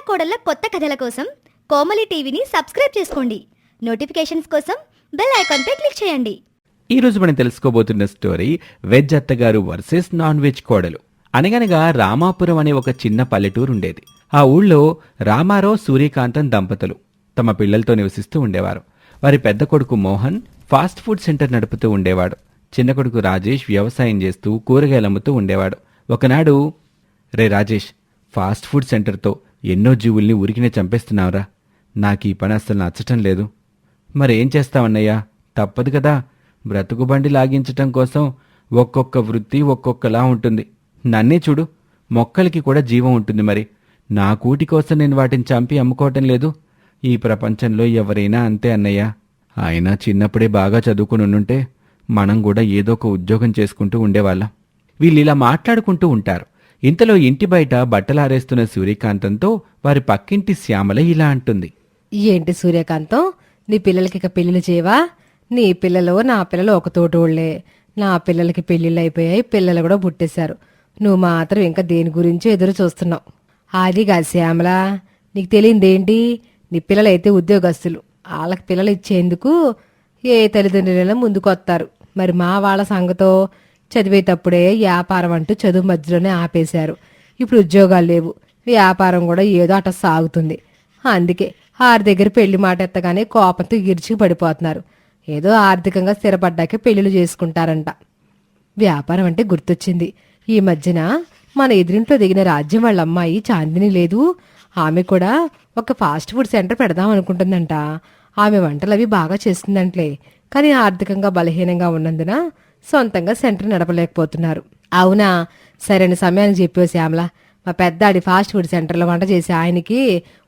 కోడళ్ళ కొత్త కథల కోసం కోమలి టీవీని సబ్స్క్రైబ్ చేసుకోండి. నోటిఫికేషన్స్ కోసం బెల్ ఐకాన్పై క్లిక్ చేయండి. ఈ రోజు మనం తెలుసుకోబోతున్న స్టోరీ వెజ్ అత్తగారు వర్సెస్ నాన్ వెజ్ కోడలు. అనగనగా రామాపురం అనే ఒక చిన్న పల్లెటూరు ఉండేది. ఆ ఊళ్ళో రామారావు, సూర్యకాంతం దంపతులు తమ పిల్లలతో నివసిస్తూ ఉండేవారు. వారి పెద్ద కొడుకు మోహన్ ఫాస్ట్ ఫుడ్ సెంటర్ నడుపుతూ ఉండేవాడు. చిన్న కొడుకు రాజేష్ వ్యవసాయం చేస్తూ కూరగాయలు అమ్ముతూ ఉండేవాడు. ఒకనాడు, రే రాజేష్, ఫాస్ట్ ఫుడ్ సెంటర్తో ఎన్నో జీవుల్ని ఉరికినే చంపేస్తున్నావురా. నాకు ఈ పని అస్సలు నచ్చటం లేదు. మరేం చేస్తావన్నయ్యా, తప్పదు కదా. బ్రతుకుబండి లాగించటం కోసం ఒక్కొక్క వృత్తి ఒక్కొక్కలా ఉంటుంది. నన్నే చూడు, మొక్కలకి కూడా జీవం ఉంటుంది. మరి నా కూటి కోసం నేను వాటిని చంపి అమ్ముకోవటం లేదు. ఈ ప్రపంచంలో ఎవరైనా అంతే అన్నయ్య. ఆయన చిన్నప్పుడే బాగా చదువుకుని ఉంటే మనం కూడా ఏదో ఒక ఉద్యోగం చేసుకుంటూ ఉండేవాళ్ళం. వీళ్ళిలా మాట్లాడుకుంటూ ఉంటారు. ఇంతలో ఇంటి బయట బట్టలారేస్తున్న సూర్యకాంతంతో వారి పక్కింటి శ్యామల ఇలా అంటుంది. ఏంటి సూర్యకాంతం, నీ పిల్లలకి ఇక పెళ్లిళ్ళు చేయవా? నీ పిల్లలు నా పిల్లలు ఒక తోటోళ్లే. నా పిల్లలకి పెళ్లిళ్ళు అయిపోయాయి, పిల్లలు కూడా పుట్టేశారు. నువ్వు మాత్రం ఇంకా దేని గురించో ఎదురు చూస్తున్నావు. అది కాదు శ్యామల, నీకు తెలియదేంటి? నీ పిల్లలైతే ఉద్యోగస్తులు. వాళ్ళకి పిల్లలు ఇచ్చేందుకు ఏ తల్లిదండ్రులైనా ముందుకొస్తారు. మరి మా వాళ్ళ సంగతో చదివేటప్పుడే వ్యాపారం అంటూ చదువు మధ్యలోనే ఆపేశారు. ఇప్పుడు ఉద్యోగాలు లేవు, వ్యాపారం కూడా ఏదో అట సాగుతుంది. అందుకే ఆరి దగ్గర పెళ్లి మాట ఎత్తగానే కోపంతో గిరిచి పడిపోతున్నారు. ఏదో ఆర్థికంగా స్థిరపడ్డాకే పెళ్లిళ్ళు చేసుకుంటారంట. వ్యాపారం అంటే గుర్తొచ్చింది. ఈ మధ్యన మన ఎదురింట్లో దిగిన రాజ్యం వాళ్ళ అమ్మాయి చాందిని లేదు, ఆమె కూడా ఒక ఫాస్ట్ ఫుడ్ సెంటర్ పెడదాం అనుకుంటుందంట. ఆమె వంటలు అవి బాగా చేస్తుందంట్లే, కానీ ఆర్థికంగా బలహీనంగా ఉన్నందున సొంతంగా సెంటర్ నడపలేకపోతున్నారు. అవునా, సరైన సమయానికి చెప్పావు శ్యామల. మా పెద్దాడి ఫాస్ట్ ఫుడ్ సెంటర్లో వంట చేసే ఆయనకి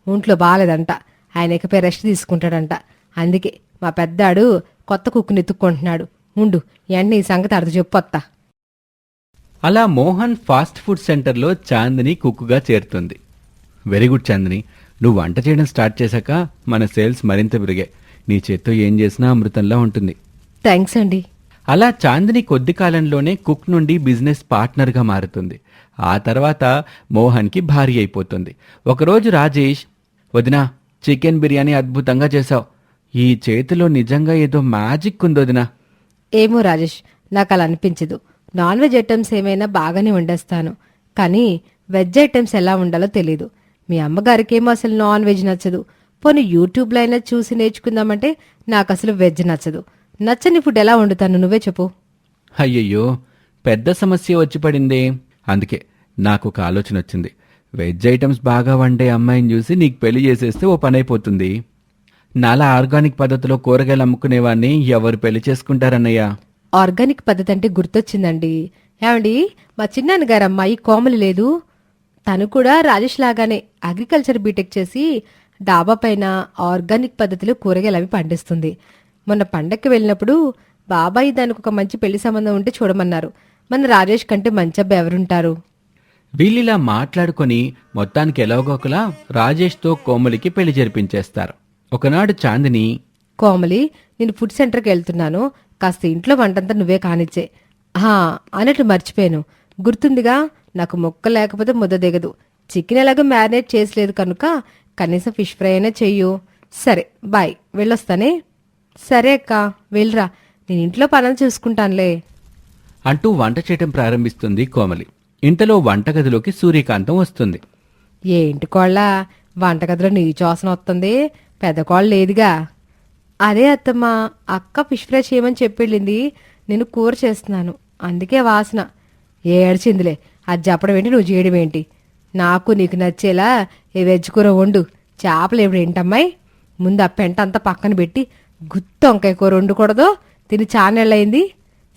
ఒంట్లో బాగాలేదంట. ఆయన ఇకపై రెస్ట్ తీసుకుంటాడంట. అందుకే మా పెద్దాడు కొత్త కుక్కుని ఎత్తుక్కుంటున్నాడు. ఉండు, వెంటనే ఈ సంగతి అర్థం చెప్పొత్తా. అలా మోహన్ ఫాస్ట్ ఫుడ్ సెంటర్లో చాందిని కుక్కుగా చేరుతుంది. వెరీ గుడ్ చాందిని, నువ్వు వంట చేయడం స్టార్ట్ చేశాక మన సేల్స్ మరింత పెరిగాయి. నీ చేత్తో ఏం చేసినా అమృతంలా ఉంటుంది. థ్యాంక్స్ అండి. అలా చాందిని కొద్ది కాలంలోనే కుక్ నుండి బిజినెస్ పార్ట్నర్గా మారుతుంది. ఆ తర్వాత మోహన్కి భార్య అయిపోతుంది. ఒకరోజు రాజేష్, వదినా, చికెన్ బిర్యానీ అద్భుతంగా చేశావు. ఈ చేతిలో నిజంగా ఏదో మ్యాజిక్ ఉంది వదినా. ఏమో రాజేష్, నాకు అలా అనిపించదు. నాన్ వెజ్ ఐటమ్స్ ఏమైనా బాగానే వండేస్తాను, కానీ వెజ్ ఐటమ్స్ ఎలా ఉండాలో తెలీదు. మీ అమ్మగారికేమో అసలు నాన్ వెజ్ నచ్చదు. పోనీ యూట్యూబ్లో అయినా చూసి నేర్చుకుందామంటే నాకు అసలు వెజ్ నచ్చదు. నచ్చని ఫుడ్ ఎలా వండుతాను, నువ్వే చెప్పు. అయ్యయ్యో, పెద్ద సమస్య వచ్చి పడిందే. అందుకే నాకు ఒక ఆలోచన వచ్చింది. వెజ్ ఐటమ్స్ బాగా వండే అమ్మాయిని చూసి నీకు పెళ్లి చేసేస్తే ఓ పని అయిపోతుంది. నాలా ఆర్గానిక్ పద్ధతిలో కూరగాయలు అమ్ముకునేవాడిని ఎవరు పెళ్లి చేసుకుంటారన్నయ్యా? ఆర్గానిక్ పద్ధతి అంటే గుర్తొచ్చిందండి. ఏమండి, మా చిన్నాన్నగారు అమ్మాయి కోమలి లేదు, తను కూడా రాజేష్ లాగానే అగ్రికల్చర్ బీటెక్ చేసి డాబా పైన ఆర్గానిక్ పద్ధతిలో కూరగాయలు అవి పండిస్తుంది. మొన్న పండక్కి వెళ్ళినప్పుడు బాబాయ్ దానికి ఒక మంచి పెళ్లి సంబంధం ఉంటే చూడమన్నారు. మన రాజేష్ కంటే మంచి అబ్బాయి ఎవరుంటారు? వీళ్ళిలా మాట్లాడుకొని మొత్తానికి ఎలాగోకలా రాజేష్తో కోమలికి పెళ్లి జరిపించేస్తారు. ఒకనాడు చాందిని, కోమలి, నేను ఫుడ్ సెంటర్కి వెళ్తున్నాను, కాస్త ఇంట్లో వంటంతా నువ్వే కానిచ్చే. అన్నట్లు మర్చిపోయాను, గుర్తుందిగా, నాకు మొక్క లేకపోతే ముద్ద దిగదు. చికెన్ ఎలాగో మ్యారినేట్ చేసలేదు కనుక కనీసం ఫిష్ ఫ్రై అయినా చెయ్యు. సరే బాయ్, వెళ్ళొస్తానే. సరే అక్క, వెళ్ళరా, నేను ఇంట్లో పనులు చూసుకుంటానులే అంటూ వంట చేయటం ప్రారంభిస్తుంది కోమలి. ఇంతలో వంటగదిలోకి సూర్యకాంతం వస్తుంది. ఏంటి కోళ్ళ, వంటగదిలో నీ చోసన వస్తుంది, పెద్ద కోళ్ళ లేదుగా. అదే అత్తమ్మ, అక్క ఫిష్ ఫ్రై చేయమని చెప్పెళ్ళింది, నేను కూర చేస్తున్నాను, అందుకే వాసన. ఏడ్చిందిలే, అది చెప్పడం ఏంటి, నువ్వు చేయడం ఏంటి? నాకు నీకు నచ్చేలా ఏ వెజ్ కూర వండు. చేపలు ఎప్పుడు ఏంటమ్మాయి? ముందు ఆ పెంట అంతా పక్కన పెట్టి గుత్తి వంకాయ కూర వండకూడదు, తిని చానేళ్ళయింది.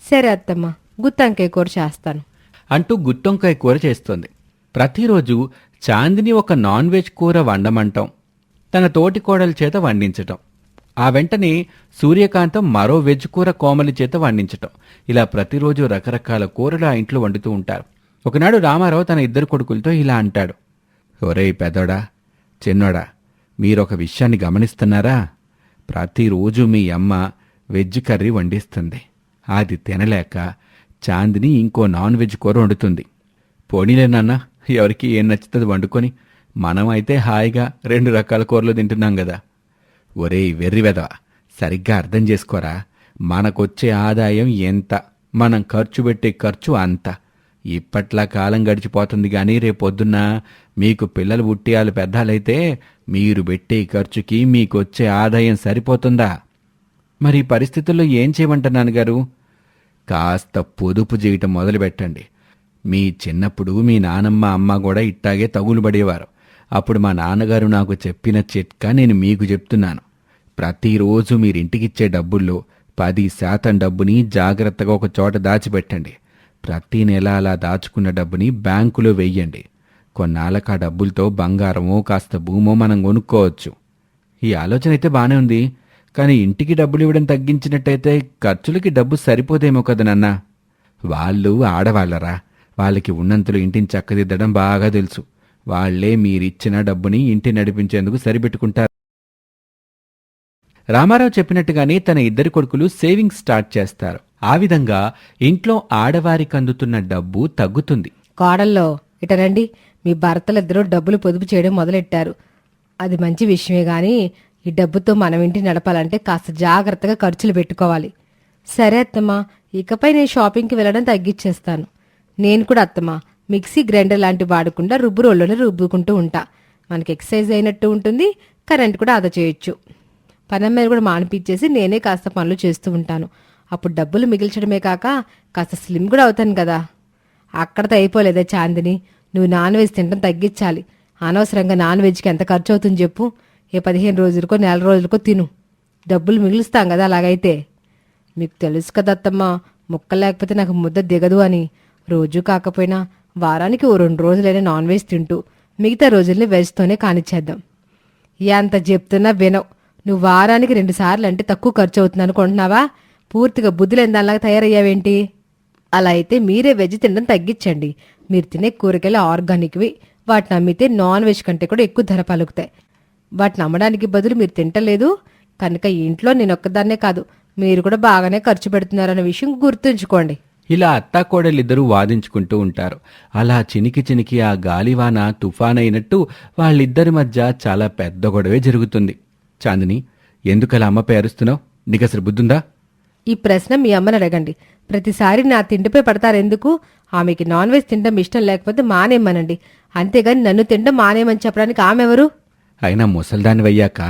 సరే అత్తమ్మ, గుత్తి వంకాయ కూర చేస్తాను అంటూ గుత్తొంకాయ కూర చేస్తోంది. ప్రతిరోజు చాందిని ఒక నాన్ వెజ్ కూర వండమంటాం, తన తోటి కోడల చేత వండించటం. ఆ వెంటనే సూర్యకాంతం మరో వెజ్ కూర కోమలి చేత వండించటం. ఇలా ప్రతిరోజు రకరకాల కూరలు ఆ ఇంట్లో వండుతూ ఉంటారు. ఒకనాడు రామారావు తన ఇద్దరు కొడుకులతో ఇలా అంటాడు. ఒరేయ్ పెదోడా, చిన్నోడా, మీరొక విషయాన్ని గమనిస్తున్నారా? ప్రతిరోజు మీ అమ్మ వెజ్ కర్రీ వండిస్తుంది. అది తినలేక చాందిని ఇంకో నాన్ వెజ్ కూర వండుతుంది. పోనీలే నాన్న, ఎవరికి ఏం నచ్చుతుంది వండుకొని మనం అయితే హాయిగా 2 రకాల కూరలు తింటున్నాం కదా. ఒరేయ్ వెర్రి వెధవ, సరిగ్గా అర్థం చేసుకోరా. మనకొచ్చే ఆదాయం ఎంత, మనం ఖర్చు పెట్టే ఖర్చు అంత. ఇప్పట్లా కాలం గడిచిపోతుంది గాని రేపొద్దున్న మీకు పిల్లలు పుట్టి వాళ్ళు పెద్దాలైతే మీరు పెట్టే ఖర్చుకి మీకొచ్చే ఆదాయం సరిపోతుందా? మరి ఈ పరిస్థితుల్లో ఏం చేయమంటారు నాన్నగారు? కాస్త పొదుపు చేయటం మొదలుపెట్టండి. మీ చిన్నప్పుడు మీ నానమ్మ అమ్మ కూడా ఇట్టాగే తగులు పడేవారు. అప్పుడు మా నాన్నగారు నాకు చెప్పిన చిట్కా నేను మీకు చెప్తున్నాను. ప్రతిరోజు మీరింటికిచ్చే డబ్బుల్లో 10% డబ్బుని జాగ్రత్తగా ఒక చోట దాచిపెట్టండి. ప్రతి నెల అలా దాచుకున్న డబ్బుని బ్యాంకులో వెయ్యండి. కొన్నాళ్ళకు ఆ డబ్బులతో బంగారమో కాస్త భూమో మనం కొనుక్కోవచ్చు. ఈ ఆలోచన అయితే బానే ఉంది, కానీ ఇంటికి డబ్బులు ఇవ్వడం తగ్గించినట్టయితే ఖర్చులకి డబ్బు సరిపోదేమో కదా నాన్న. వాళ్ళు ఆడవాళ్ళరా, వాళ్ళకి ఉన్నంతలో ఇంటిని చక్కదిద్దడం బాగా తెలుసు. వాళ్లే మీరిచ్చిన డబ్బుని ఇంటి నడిపించేందుకు సరిపెట్టుకుంటారు. రామారావు చెప్పినట్టుగానే తన 2 కొడుకులు సేవింగ్స్ స్టార్ట్ చేస్తారు. ఆ విధంగా ఇంట్లో ఆడవారికి అందుతున్న డబ్బు తగ్గుతుంది. కోడల్లో ఇటరండి, మీ భర్తలిద్దరూ డబ్బులు పొదుపు చేయడం మొదలెట్టారు. అది మంచి విషయమే గాని ఈ డబ్బుతో మనం ఇంటి నడపాలంటే కాస్త జాగ్రత్తగా ఖర్చులు పెట్టుకోవాలి. సరే అత్తమ్మా, ఇకపై నేను షాపింగ్కి వెళ్ళడం తగ్గించేస్తాను. నేను కూడా అత్తమ్మా మిక్సీ గ్రైండర్ లాంటివి వాడకుండా రుబ్బు రోల్లోనే రుబ్బుకుంటూ ఉంటా. మనకి ఎక్సర్సైజ్ అయినట్టు ఉంటుంది, కరెంట్ కూడా ఆదా చేయొచ్చు. పనమ్మాయిని కూడా మానిపించేసి నేనే కాస్త పనులు చేస్తూ ఉంటాను. అప్పుడు డబ్బులు మిగిల్చడమే కాక కాస్త స్లిమ్ కూడా అవుతాను కదా. అక్కడతో అయిపోలేదే చాందిని, నువ్వు నాన్ వెజ్ తినడం తగ్గించాలి. అనవసరంగా నాన్ వెజ్కి ఎంత ఖర్చు అవుతుంది చెప్పు. ఏ 15 రోజులకో నెల రోజులకో తిను, డబ్బులు మిగులుస్తాం కదా. అలాగైతే మీకు తెలుసు కదా అత్తమ్మా, ముక్కలు లేకపోతే నాకు ముద్ద దిగదు అని. రోజు కాకపోయినా వారానికి ఓ 2 రోజులైనా నాన్ వెజ్ తింటూ మిగతా రోజుల్ని వెజ్తోనే కానిచ్చేద్దాం. ఎంత చెప్తున్నా వినవు. నువ్వు వారానికి 2 సార్లు అంటే తక్కువ ఖర్చు అవుతుంది అనుకుంటున్నావా? పూర్తిగా బుద్ధులేని దానిలాగా తయారయ్యావేంటి? అలా అయితే మీరే వెజ్ తినడం తగ్గించండి. మీరు తినే కూరగాయలు ఆర్గానిక్వి, వాటిని అమ్మితే నాన్ వెజ్ కంటే కూడా ఎక్కువ ధర పలుకుతాయి. వాటిని అమ్మడానికి బదులు మీరు తింటలేదు కనుక ఇంట్లో నేనొక్కదాన్నే కాదు, మీరు కూడా బాగానే ఖర్చు పెడుతున్నారన్న విషయం గుర్తుంచుకోండి. ఇలా అత్తాకోడలిద్దరూ వాదించుకుంటూ ఉంటారు. అలా చినికి చినికి ఆ గాలివాన తుఫానైనట్టు వాళ్ళిద్దరి మధ్య చాలా పెద్ద గొడవే జరుగుతుంది. చాందిని, ఎందుకలా అమ్మపై అరుస్తున్నావు? నీకసలు బుద్ధుందా? ఈ ప్రశ్న మీ అమ్మని అడగండి. ప్రతిసారి నా తిండిపై పడతారెందుకు? ఆమెకి నాన్ వెజ్ తినడం ఇష్టం లేకపోతే మానేమ్మనండి, అంతేగాని నన్ను తినడం మానేమని చెప్పడానికి ఆమెవరు? అయినా ముసల్దానివయ్యాక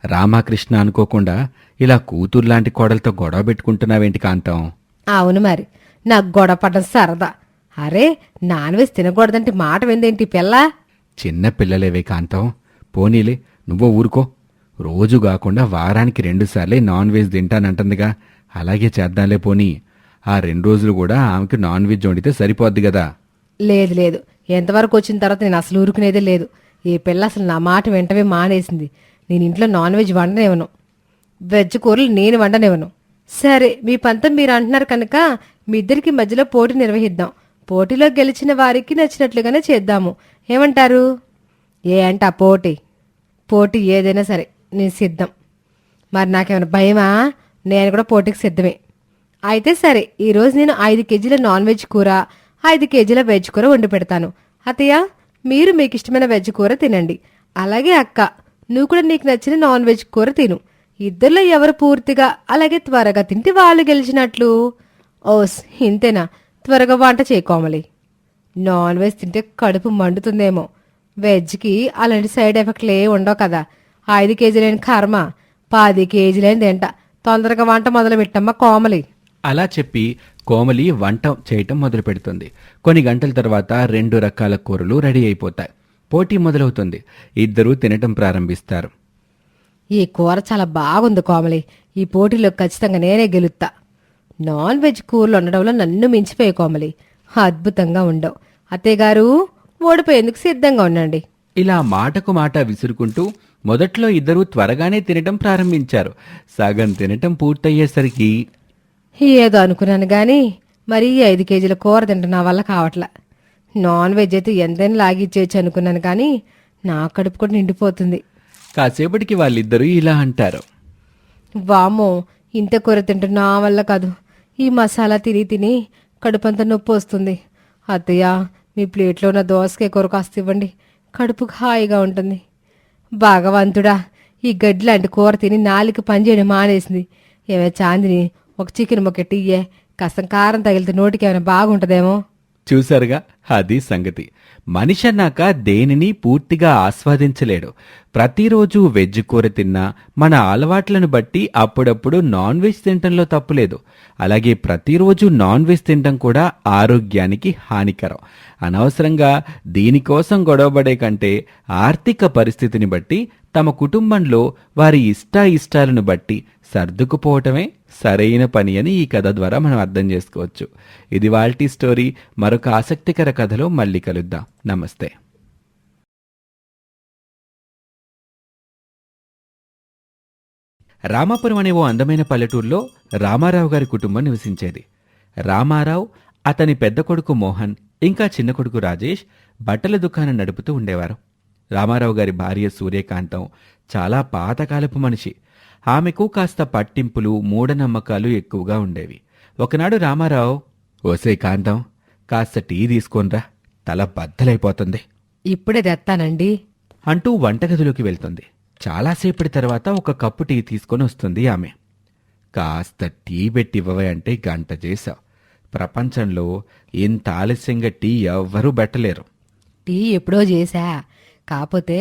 రామాకృష్ణ అనుకోకుండా ఇలా కూతుర్లాంటి కోడలతో గొడవ పెట్టుకుంటున్నావేంటి కాంతం? అవును మరి, నాకు గొడవ పడ్డం సరదా. అరే, నాన్ వెజ్ తినకూడదంటే మాట విందేంటి పిల్ల? చిన్న పిల్లలేవే కాంతం. పోనీలే, నువ్వో ఊరుకో. రోజు కాకుండా వారానికి 2 సార్లే నాన్ వెజ్ తింటానంటుందిగా, అలాగే చేద్దాంలే. పోనీ ఆ 2 రోజులు కూడా ఆమెకు నాన్ వెజ్ వండితే సరిపోద్ది కదా. లేదు లేదు, ఎంతవరకు వచ్చిన తర్వాత నేను అసలు ఊరుకునేదే లేదు. ఈ పిల్ల అసలు నా మాట వెంటనే మానేసింది. నేను ఇంట్లో నాన్ వెజ్ వండనివ్వను, వెజ్ కూరలు నేను వండనివ్వను. సరే, మీ పంతం మీరు అంటున్నారు కనుక మీ ఇద్దరికి మధ్యలో పోటీ నిర్వహిద్దాం. పోటీలో గెలిచిన వారికి నచ్చినట్లుగానే చేద్దాము, ఏమంటారు? ఏ అంటే ఆ పోటీ? పోటీ ఏదైనా సరే నేను సిద్ధం. మరి నాకేమైనా భయమా? నేను కూడా పోటీకి సిద్ధమే. అయితే సరే, ఈరోజు నేను 5 కేజీల నాన్ వెజ్ కూర, 5 కేజీల వెజ్ కూర వండి పెడతాను. అత్తయ్య, మీరు మీకు ఇష్టమైన వెజ్ కూర తినండి. అలాగే అక్క, నువ్వు కూడా నీకు నచ్చిన నాన్ వెజ్ కూర తిను. ఇద్దరిలో ఎవరు పూర్తిగా అలాగే త్వరగా తింటే వాళ్ళు గెలిచినట్లు. ఓస్, ఇంతేనా? త్వరగా వంట చేయకోమలి. నాన్ వెజ్ తింటే కడుపు మండుతుందేమో. వెజ్కి అలాంటి సైడ్ ఎఫెక్ట్లు ఏ ఉండవు కదా. 5 కేజీలైన కర్మ, 10 కేజీలైన తింట. తొందరగా వంట మొదలు పెట్టమ్మా కోమలి. అలా చెప్పి కోమలి వంట చేయటం మొదలు పెడుతుంది. కొన్ని గంటల తర్వాత 2 రకాల కూరలు రెడీ అయిపోతాయి. పోటీ మొదలవుతుంది. ఇద్దరూ తినటం ప్రారంభిస్తారు. ఈ కూర చాలా బాగుంది కోమలి, ఈ పోటీలో ఖచ్చితంగా నేనే గెలుస్తా. నాన్ వెజ్ కూరలు వండడంలో నన్ను మించిపోయే కోమలి, అద్భుతంగా ఉండవు. అత్తయ్యగారు, ఓడిపోయేందుకు సిద్ధంగా ఉండండి. ఇలా మాటకు మాట విసురుకుంటూ మొదట్లో ఇద్దరూ త్వరగానే తినటం ప్రారంభించారు. సగం తినటం పూర్తయ్యేసరికి ఏదో అనుకున్నాను గాని మరి 5 కేజీల కూర తింటే నా వల్ల కావట్లా. నాన్ వెజ్ అయితే ఎంతైనా లాగిచ్చేయచ్చు అనుకున్నాను కానీ నా కడుపు కూడా నిండిపోతుంది. కాసేపటికి వాళ్ళిద్దరూ ఇలా అంటారు. వామ్మో, ఇంత కూర తింటే నా వల్ల కాదు. ఈ మసాలా తిని తిని కడుపంతా నొప్పి వస్తుంది. అత్తయ్య, మీ ప్లేట్లో ఉన్న దోసకాయ కూర కాస్త ఇవ్వండి. కడుపుకు హాయిగా ఉంటుంది. భగవంతుడా, ఈ గడ్డి లాంటి కూర తిని నాలుక పనిచేయడం మానేసింది. ఏమే చాందిని, ఒక చికెన్ మొక్కటి ఇయ్యే, కాస్త కారం తగిలితే నోటికి ఏమైనా బాగుంటుందేమో. చూశారుగా, అది సంగతి. మనిషి అన్నాక దేనిని పూర్తిగా ఆస్వాదించలేడు. ప్రతిరోజు వెజ్ కూర తిన్నా మన అలవాట్లను బట్టి అప్పుడప్పుడు నాన్ వెజ్ తినటంలో తప్పులేదు. అలాగే ప్రతిరోజు నాన్ వెజ్ తినటం కూడా ఆరోగ్యానికి హానికరం. అనవసరంగా దీనికోసం గొడవపడే కంటే ఆర్థిక పరిస్థితిని బట్టి తమ కుటుంబంలో వారి ఇష్టాయిష్టాలను బట్టి సర్దుకుపోవటమే సరైన పని అని ఈ కథ ద్వారా మనం అర్థం చేసుకోవచ్చు. ఇది వాల్టీ స్టోరీ. మరొక ఆసక్తికర కథలో మళ్ళీ కలుద్దాం. నమస్తే. రామాపురం అనే ఓ అందమైన పల్లెటూరులో రామారావు గారి కుటుంబం నివసించేది. రామారావు, అతని పెద్ద కొడుకు మోహన్, ఇంకా చిన్న కొడుకు రాజేష్ బట్టల దుకాణం నడుపుతూ ఉండేవారు. రామారావు గారి భార్య సూర్యకాంతం చాలా పాతకాలపు మనిషి. ఆమెకు కాస్త పట్టింపులు, మూఢనమ్మకాలు ఎక్కువగా ఉండేవి. ఒకనాడు రామారావు, ఓసే కాంతం, కాస్త టీ తీసుకోనరా, తల బద్దలైపోతుంది ఇప్పుడే తెత్తానండి అంటూ వంటగదిలోకి వెళ్తుంది. చాలాసేపటి తర్వాత ఒక కప్పు టీ తీసుకొని వస్తుంది ఆమె. కాస్త టీ పెట్టివ్వవే అంటే గంట చేశావు. ప్రపంచంలో ఇంత ఆలస్యంగా టీ ఎవ్వరూ పెట్టలేరు. టీ ఎప్పుడో చేశా, కాకపోతే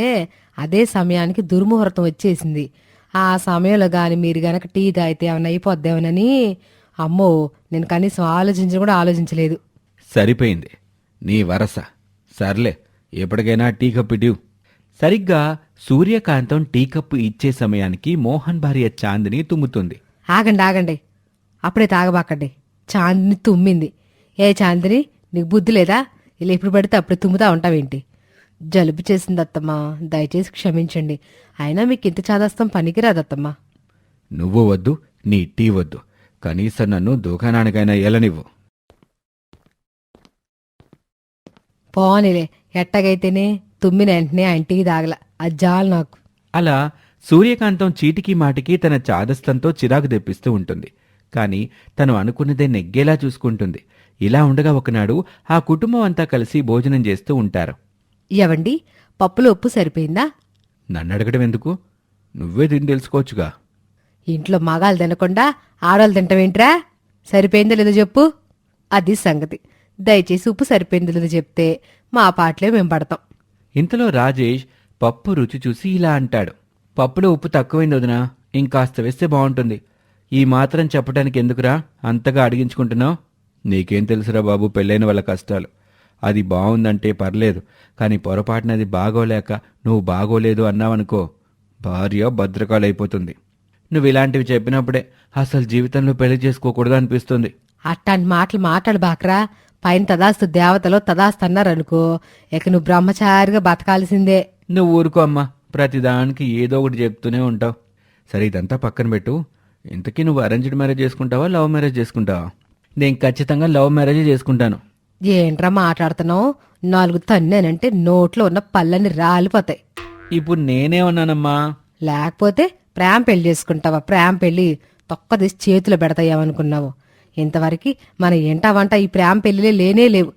అదే సమయానికి దుర్ముహూర్తం వచ్చేసింది. ఆ సమయంలో గాని మీరు గనక టీ తాగితే ఏమైనా అయిపోద్దేమోనని. అమ్మో, నేను కనీసం ఆలోచించను కూడా ఆలోచించలేదు. సరిపోయింది నీ వరస. సర్లే, ఎప్పటికైనా టీ కప్పు ఇవ్వు. సరిగ్గా సూర్యకాంతం టీ కప్పు ఇచ్చే సమయానికి మోహన్ భార్య చాందిని తుమ్ముతుంది. ఆగండి ఆగండి, అప్పుడే తాగబాకండి. చాందిని తుమ్మింది. ఏ చాందిని, నీకు బుద్ధి లేదా? ఇలా ఎప్పుడు పడితే అప్పుడు తుమ్ముతా ఉంటావేంటి? జలుబు చేసింది అత్తమ్మా, దయచేసి క్షమించండి. అయినా మీకు ఇంత చాదస్తం పనికిరాదత్తమ్మా. నువ్వు వద్దు, నీ టీ వద్దు, కనీసం నన్ను దుకాణానికైనా ఏలనివ్వు. పోనీలే, ఎట్టగైతేనే తుమ్మిన వెంటనే ఆ ఇంటికి తాగల, అజ్జాలు నాకు. అలా సూర్యకాంతం చీటికి మాటికి తన చాదస్తంతో చిరాకు తెప్పిస్తూ ఉంటుంది. కాని తను అనుకున్నదే నెగ్గేలా చూసుకుంటుంది. ఇలా ఉండగా ఒకనాడు ఆ కుటుంబం అంతా కలిసి భోజనం చేస్తూ ఉంటారు. ఎవండి, పప్పులో ఉప్పు సరిపోయిందా? నన్నడగడం ఎందుకు? నువ్వే తిని తెలుసుకోవచ్చుగా. ఇంట్లో మగాలు తినకుండా ఆడవాళ్ళు తింటావేంట్రా? సరిపోయిందో లేదో చెప్పు. అది సంగతి. దయచేసి ఉప్పు సరిపోయిందో లేదో చెప్తే మా పాటలే మేం పడతాం. ఇంతలో రాజేష్ పప్పు రుచి చూసి ఇలా అంటాడు. పప్పులో ఉప్పు తక్కువైంది వదినా, ఇంకాస్త వేస్తే బాగుంటుంది. ఈ మాత్రం చెప్పడానికి ఎందుకురా అంతగా అడిగించుకుంటున్నావు? నీకేం తెలుసురా బాబు పెళ్ళైన వాళ్ళ కష్టాలు. అది బాగుందంటే పర్లేదు, కానీ పొరపాటునది బాగోలేక నువ్వు బాగోలేదు అన్నావనుకో, భార్య భద్రకాలైపోతుంది. నువ్వు ఇలాంటివి చెప్పినప్పుడే అసలు జీవితంలో పెళ్లి చేసుకోకూడదు అనిపిస్తుంది. అట్టాంటి మాటలు మాట్లాడు బాక్రా. పైన తదాస్తు దేవతలో తదాస్తు అన్నారనుకో, ఇక నువ్వు బ్రహ్మచారిగా బతకాల్సిందే. నువ్వు ఊరుకో అమ్మా, ప్రతిదానికి ఏదో ఒకటి చెప్తూనే ఉంటావు. సరే, ఇదంతా పక్కన పెట్టు. ఇంతకీ నువ్వు అరేంజ్డ్ మ్యారేజ్ చేసుకుంటావా, లవ్ మ్యారేజ్ చేసుకుంటావా? నేను ఖచ్చితంగా లవ్ మ్యారేజ్ చేసుకుంటాను. ఏంట్రా మాట్లాడుతున్నావు? 4 తన్నానంటే నోట్లో ఉన్న పళ్ళని రాలిపోతాయి. ఇప్పుడు నేనేమన్నానమ్మా? లేకపోతే ప్రేమ పెళ్లి చేసుకుంటావా? ప్రేమ పెళ్లి తొక్కదీసి చేతిలో పెడతాయేమనుకున్నావు? ఇంతవరకు మన ఇంట వంట ఈ ప్రేమ పెళ్లిలే లేనే లేవు.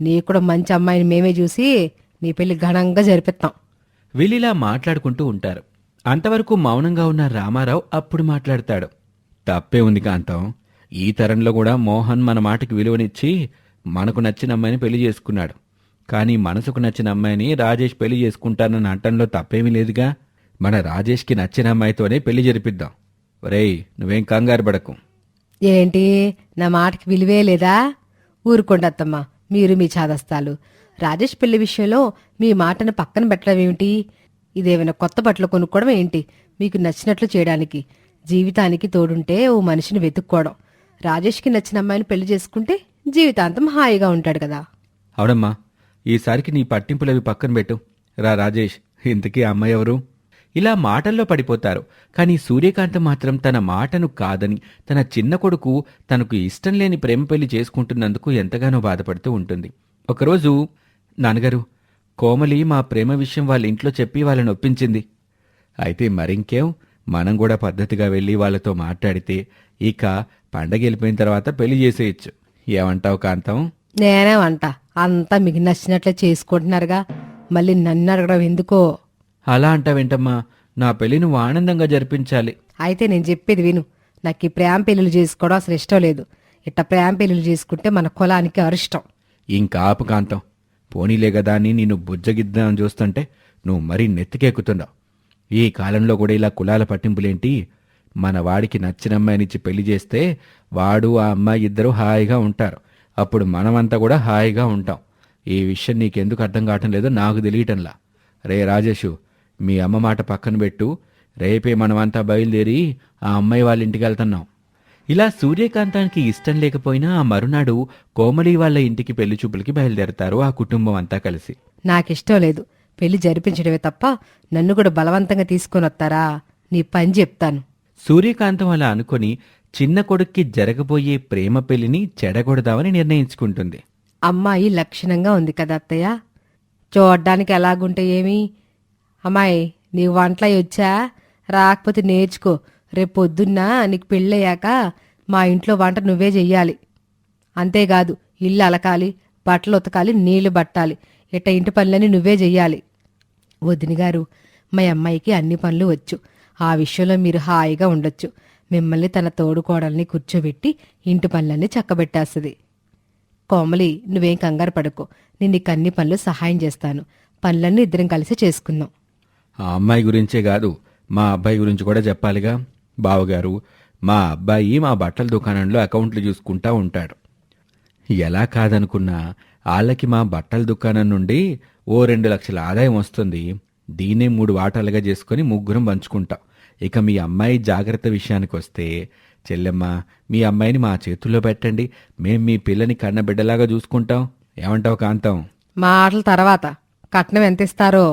నీకు కూడా మంచి అమ్మాయిని మేమే చూసి నీ పెళ్లి ఘనంగా జరిపిస్తాం. వీళ్ళిలా మాట్లాడుకుంటూ ఉంటారు. అంతవరకు మౌనంగా ఉన్న రామారావు అప్పుడు మాట్లాడతాడు. తప్పే ఉంది కాంతం, ఈ తరంలో కూడా మోహన్ మన మాటకి విలువనిచ్చి మనకు నచ్చిన అమ్మాయిని పెళ్లి చేసుకున్నాడు. కానీ మనసుకు నచ్చిన అమ్మాయిని రాజేష్ పెళ్లి చేసుకుంటానని అంటంలో తప్పేమీ లేదుగా. మన రాజేష్కి నచ్చిన అమ్మాయితోనే పెళ్లి జరిపిద్దాం. ఒరేయ్, నువ్వేం కంగారు పడకు. ఏంటి, నా మాటకి విలువే లేదా? ఊరుకోండి అత్తమ్మా, మీరు మీ చాదస్తాలు. రాజేష్ పెళ్లి విషయంలో మీ మాటను పక్కన పెట్టడం ఏమిటి? ఇదేమైనా కొత్త బట్టలు కొనుక్కోవడం ఏంటి? మీకు నచ్చినట్లు చేయడానికి. జీవితానికి తోడుంటే ఓ మనిషిని వెతుక్కోవడం. రాజేష్కి నచ్చిన అమ్మాయిని పెళ్లి చేసుకుంటే జీవితాంతం హాయిగా ఉంటాడు కదా. అవునమ్మా, ఈసారికి నీ పట్టింపులవి పక్కన పెట్టు. రా రాజేష్, ఇంతకీ ఆ అమ్మాయి ఎవరు? ఇలా మాటల్లో పడిపోతారు. కానీ సూర్యకాంతం మాత్రం తన మాటను కాదని తన చిన్న కొడుకు తనకు ఇష్టం లేని ప్రేమ పెళ్లి చేసుకుంటున్నందుకు ఎంతగానో బాధపడుతూ ఉంటుంది. ఒకరోజు, నాన్నగారు, కోమలి మా ప్రేమ విషయం వాళ్ళ ఇంట్లో చెప్పి వాళ్ళని ఒప్పించింది. అయితే మరింకేం, మనం కూడా పద్ధతిగా వెళ్ళి వాళ్ళతో మాట్లాడితే ఇక పండగ వెళ్ళిపోయిన తర్వాత పెళ్లి చేసేయచ్చు. ఏమంటావు కాంతం? నేనేమంట, అంతా మీకు నచ్చినట్లే చేసుకుంటున్నారుగా. మళ్ళీ నన్ను అడగడం ఎందుకో. అలా అంటావేంటమ్మా? నా పెళ్లి నువ్వు ఆనందంగా జరిపించాలి. అయితే నేను చెప్పేది విను. నాకు ఈ ప్రేమ పెళ్ళిళ్ళు చేసుకోవడం అసలు ఇష్టం లేదు. ఇట్ట ప్రేమ పెళ్ళిళ్ళు చేసుకుంటే మన కులానికి అరిష్టం. ఇంకా ఆపు కాంతం. పోనీలే కదా అని నిన్ను బుజ్జగిద్దామని చూస్తుంటే నువ్వు మరీ నెత్తికెక్కుతున్నావు. ఈ కాలంలో కూడా ఇలా కులాల పట్టింపులేంటి? మన వాడికి నచ్చిన అమ్మాయినిచ్చి పెళ్లి చేస్తే వాడు ఆ అమ్మాయి ఇద్దరూ హాయిగా ఉంటారు. అప్పుడు మనమంతా కూడా హాయిగా ఉంటాం. ఈ విషయం నీకెందుకు అర్థం కావటం లేదో నాకు తెలియటంలా. రే రాజేషు, మీ అమ్మ మాట పక్కన పెట్టు. రేపే మనమంతా బయలుదేరి ఆ అమ్మాయి వాళ్ళ ఇంటికి వెళ్తున్నాం. ఇలా సూర్యకాంతానికి ఇష్టం లేకపోయినా ఆ మరునాడు కోమలి వాళ్ళ ఇంటికి పెళ్లి చూపులకి బయలుదేరతారు ఆ కుటుంబం అంతా కలిసి. నాకిష్టం లేదు. పెళ్లి జరిపించడమే తప్ప నన్ను కూడా బలవంతంగా తీసుకొని వస్తారా? నీ పని చెప్తాను. సూర్యకాంతం అలా అనుకొని చిన్న కొడుక్కి జరగబోయే ప్రేమ పెళ్లిని చెడగొడదామని నిర్ణయించుకుంటుంది. అమ్మాయి లక్షణంగా ఉంది కదా అత్తయ్య. చూడ్డానికి ఎలాగుంటే ఏమి? అమ్మాయి, నీకు వంటలవి వచ్చా? రాకపోతే నేర్చుకో. రేపు పొద్దున్న నీకు పెళ్ళయ్యాక మా ఇంట్లో వంట నువ్వే చెయ్యాలి. అంతేకాదు, ఇల్లు అలకాలి, బట్టలు ఉతకాలి, నీళ్లు పట్టాలి, ఇట్ట ఇంటి పనులన్నీ నువ్వే చెయ్యాలి. వదిన గారు, మా అమ్మాయికి అన్ని పనులు వచ్చు. ఆ విషయంలో మీరు హాయిగా ఉండొచ్చు. మిమ్మల్ని తన తోడుకోడల్ని కూర్చోబెట్టి ఇంటి పనులన్నీ చక్కబెట్టేస్తుంది. కోమలి, నువ్వేం కంగారు పడుకో. నేను నీకు అన్ని పనులు సహాయం చేస్తాను. పనులన్నీ ఇద్దరం కలిసి చేసుకుందాం. ఆ అమ్మాయి గురించే కాదు, మా అబ్బాయి గురించి కూడా చెప్పాలిగా. బావగారు, మా అబ్బాయి మా బట్టల దుకాణంలో అకౌంట్లు చూసుకుంటా ఉంటాడు. ఎలా కాదనుకున్నా వాళ్ళకి మా బట్టల దుకాణం నుండి ఓ 2 లక్షల ఆదాయం వస్తుంది. దీన్నే 3 వాటాలుగా చేసుకుని ముగ్గురం పంచుకుంటాం. ఇక మీ అమ్మాయి జాగ్రత్త విషయానికి వస్తే, చెల్లెమ్మ, మీ అమ్మాయిని మా చేతుల్లో పెట్టండి. మేం మీ పిల్లని కన్నబిడ్డలాగా చూసుకుంటాం. ఏమంటావు కాంతం? మాటల తర్వాత కట్నం ఎంత ఇస్తారో?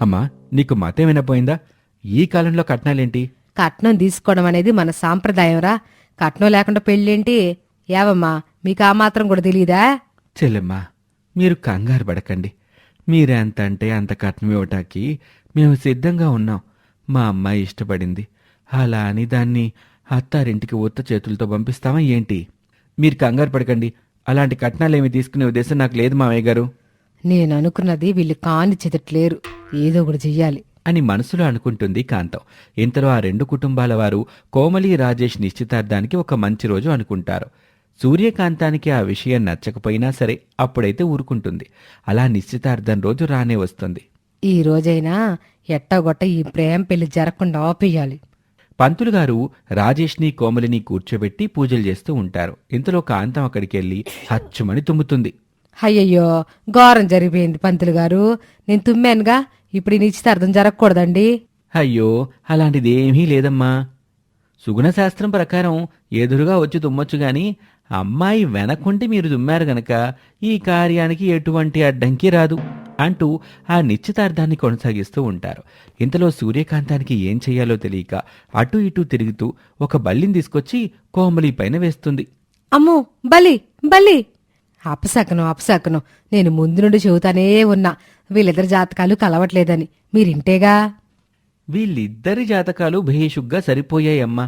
అమ్మా, నీకు మతం వినపోయిందా? ఈ కాలంలో కట్నాలేంటి? కట్నం తీసుకోవడం అనేది మన సాంప్రదాయంరా. కట్నం లేకుండా పెళ్ళేంటి? ఏవమ్మా, మీకు ఆ మాత్రం కూడా తెలీదా? చెల్లెమ్మా, మీరు కంగారు పడకండి. మీరెంత అంటే అంత కట్నం ఇవ్వటానికి మేము సిద్ధంగా ఉన్నాం. మా అమ్మాయి ఇష్టపడింది. అలా అని దాన్ని అత్తారింటికి ఉత్త చేతులతో పంపిస్తామా ఏంటి? మీరు కంగారు పడకండి. అలాంటి కట్నాలేమి తీసుకునే ఉద్దేశం నాకు లేదు మామయ్య గారు. నేను అనుకున్నది వీళ్ళు కాని చెదట్లేరు. ఏదో ఒకటి చెయ్యాలి అని మనసులో అనుకుంటుంది కాంతం. ఇంతలో ఆ 2 కుటుంబాల వారు కోమలి రాజేష్ నిశ్చితార్థానికి ఒక మంచి రోజు అనుకుంటారు. సూర్యకాంతానికి ఆ విషయం నచ్చకపోయినా సరే అప్పుడైతే ఊరుకుంటుంది. అలా నిశ్చితార్థం రోజు రానే వస్తుంది. ఈ రోజైనా ఎట్టాగొట్ట ఈ ప్రేమ పెళ్లి జరగకుండా ఆపేయాలి. పంతులు గారు రాజేష్ని కోమలిని కూర్చోబెట్టి పూజలు చేస్తూ ఉంటారు. ఇంతలో కాంతం అక్కడికి వెళ్ళి హచ్చుమని తుమ్ముతుంది. అయ్యయ్యో, ఘోరం జరిగిపోయింది పంతులు గారు. నేను తుమ్మానుగా. ఇప్పుడు ఈ నిశ్చితార్థం జరగకూడదండి. అయ్యో, అలాంటిదేమీ లేదమ్మా. సుగుణశాస్త్రం ప్రకారం ఎదురుగా వచ్చి తుమ్మొచ్చు గాని అమ్మాయి వెనకుంటే మీరు తుమ్మారు గనక ఈ కార్యానికి ఎటువంటి అడ్డంకి రాదు అంటూ ఆ నిశ్చితార్థాన్ని కొనసాగిస్తూ ఉంటారు. ఇంతలో సూర్యకాంతానికి ఏం చెయ్యాలో తెలియక అటూ ఇటూ తిరుగుతూ ఒక బల్లిని తీసుకొచ్చి కోమలి పైన వేస్తుంది. అమ్మో, బలి బలి! అపశకనం. నేను ముందు నుండి చెబుతానే ఉన్నా, వీళ్ళిద్దరి జాతకాలు కలవట్లేదని. మీరింటేగా? వీళ్ళిద్దరి జాతకాలు భేషుగ్గా సరిపోయాయమ్మా.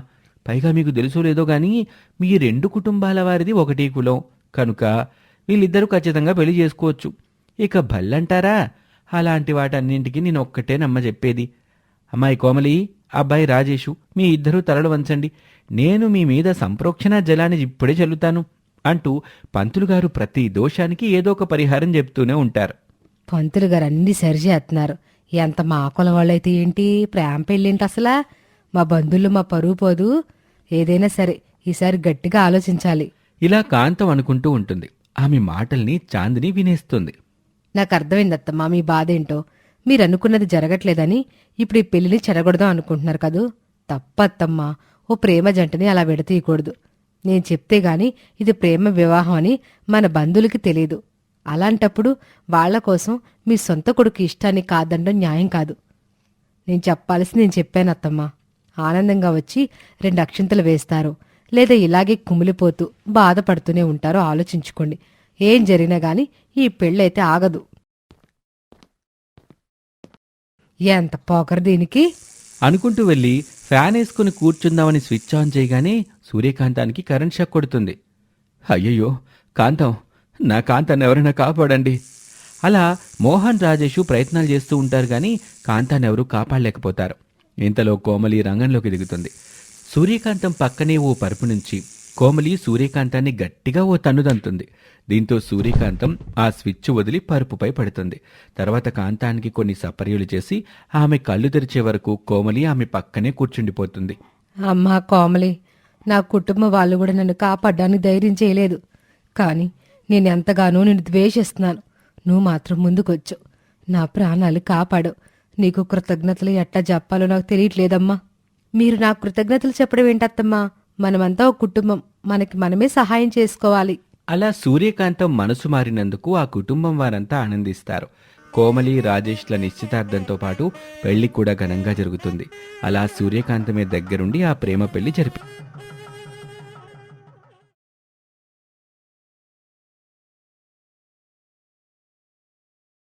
పైగా మీకు తెలుసో లేదో గాని మీ 2 కుటుంబాల వారిది ఒకటే కులం కనుక వీళ్ళిద్దరూ ఖచ్చితంగా పెళ్లి చేసుకోవచ్చు. ఇక భల్లంటారా? అలాంటి వాటన్నింటికి నేను ఒక్కటే నమ్మ చెప్పేది. అమ్మాయి కోమలి, అబ్బాయి రాజేషు, మీ ఇద్దరూ తలలు వంచండి. నేను మీ మీద సంప్రోక్షణ జలాన్ని ఇప్పుడే చల్లుతాను అంటూ పంతులు గారు ప్రతి దోషానికి ఏదో ఒక పరిహారం చెప్తూనే ఉంటారు. పంతులు గారు అన్ని సరిచేస్తున్నారు. ఎంత మా కులం వాళ్ళైతే ఏంటి, ప్రేమ పెళ్ళేంటి అసలా? మా బంధువులు మా పరువు పోదు. ఏదైనా సరే ఈసారి గట్టిగా ఆలోచించాలి. ఇలా కాంతం అనుకుంటూ ఉంటుంది. ఆమె మాటల్ని చాందిని వినేస్తుంది. నాకు అర్థమైందత్తమ్మా మీ బాధేంటో. మీరు అనుకున్నది జరగట్లేదని ఇప్పుడు ఈ పెళ్లిని చెడగొడదాం అనుకుంటున్నారు కదూ. తప్పత్తమ్మా. ఓ ప్రేమ జంటని అలా విడతీయకూడదు. నేను చెప్తే గాని ఇది ప్రేమ వివాహం అని మన బంధువులకి తెలియదు. అలాంటప్పుడు వాళ్ల కోసం మీ సొంత కొడుకు ఇష్టాన్ని కాదండం న్యాయం కాదు. నేను చెప్పాల్సింది నేను చెప్పానత్తమ్మా. ఆనందంగా వచ్చి 2 అక్షింతలు వేస్తారు, లేదా ఇలాగే కుమిలిపోతూ బాధపడుతూనే ఉంటారో ఆలోచించుకోండి. ఏం జరిగినా గాని ఈ పెళ్ళైతే ఆగదు. ఎంత పోకరు దీనికి అనుకుంటూ వెళ్ళి ఫ్యాన్ వేసుకుని కూర్చుందామని స్విచ్ ఆన్ చేయగానే సూర్యకాంతానికి కరెంట్ షాక్ కొడుతుంది. అయ్యయ్యో, కాంతం, నా కాంతాన్ని ఎవరైనా కాపాడండి అలా మోహన్ రాజేషు ప్రయత్నాలు చేస్తూ ఉంటారు కానీ కాంతాన్ని ఎవరూ కాపాడలేకపోతారు. ఇంతలో కోమలి రంగంలోకి దిగుతుంది. సూర్యకాంతం పక్కనే ఓ పరుపు నుంచి కోమలి సూర్యకాంతాన్ని గట్టిగా ఓ తన్నుదంతుంది. దీంతో సూర్యకాంతం ఆ స్విచ్ వదిలి పరుపుపై పడుతుంది. తర్వాత కాంతానికి కొన్ని సపర్యలు చేసి ఆమె కళ్ళు తెరిచే వరకు కోమలి ఆమె పక్కనే కూర్చుండిపోతుంది. అమ్మా కోమలి, నా కుటుంబ వాళ్ళు కూడా నన్ను కాపాడడానికి ధైర్యం చేయలేదు. కానీ నేను ఎంతగానో నిన్ను ద్వేషిస్తున్నాను. నువ్వు మాత్రం ముందుకొచ్చు, నా ప్రాణాలు కాపాడు. నీకు కృతజ్ఞతలు ఎట్టా చెప్పాలో నాకు తెలియట్లేదమ్మా. మీరు నా కృతజ్ఞతలు చెప్పడం ఏంటత్తమ్మా? మనమంతా ఒక కుటుంబం, మనకి మనమే సహాయం చేసుకోవాలి. అలా సూర్యకాంతం మనసు మారినందుకు ఆ కుటుంబం వారంతా ఆనందిస్తారు. కోమలి రాజేష్ల నిశ్చితార్థంతో పాటు పెళ్లి కూడా ఘనంగా జరుగుతుంది. అలా సూర్యకాంతమే దగ్గరుండి ఆ ప్రేమ పెళ్లి జరిపి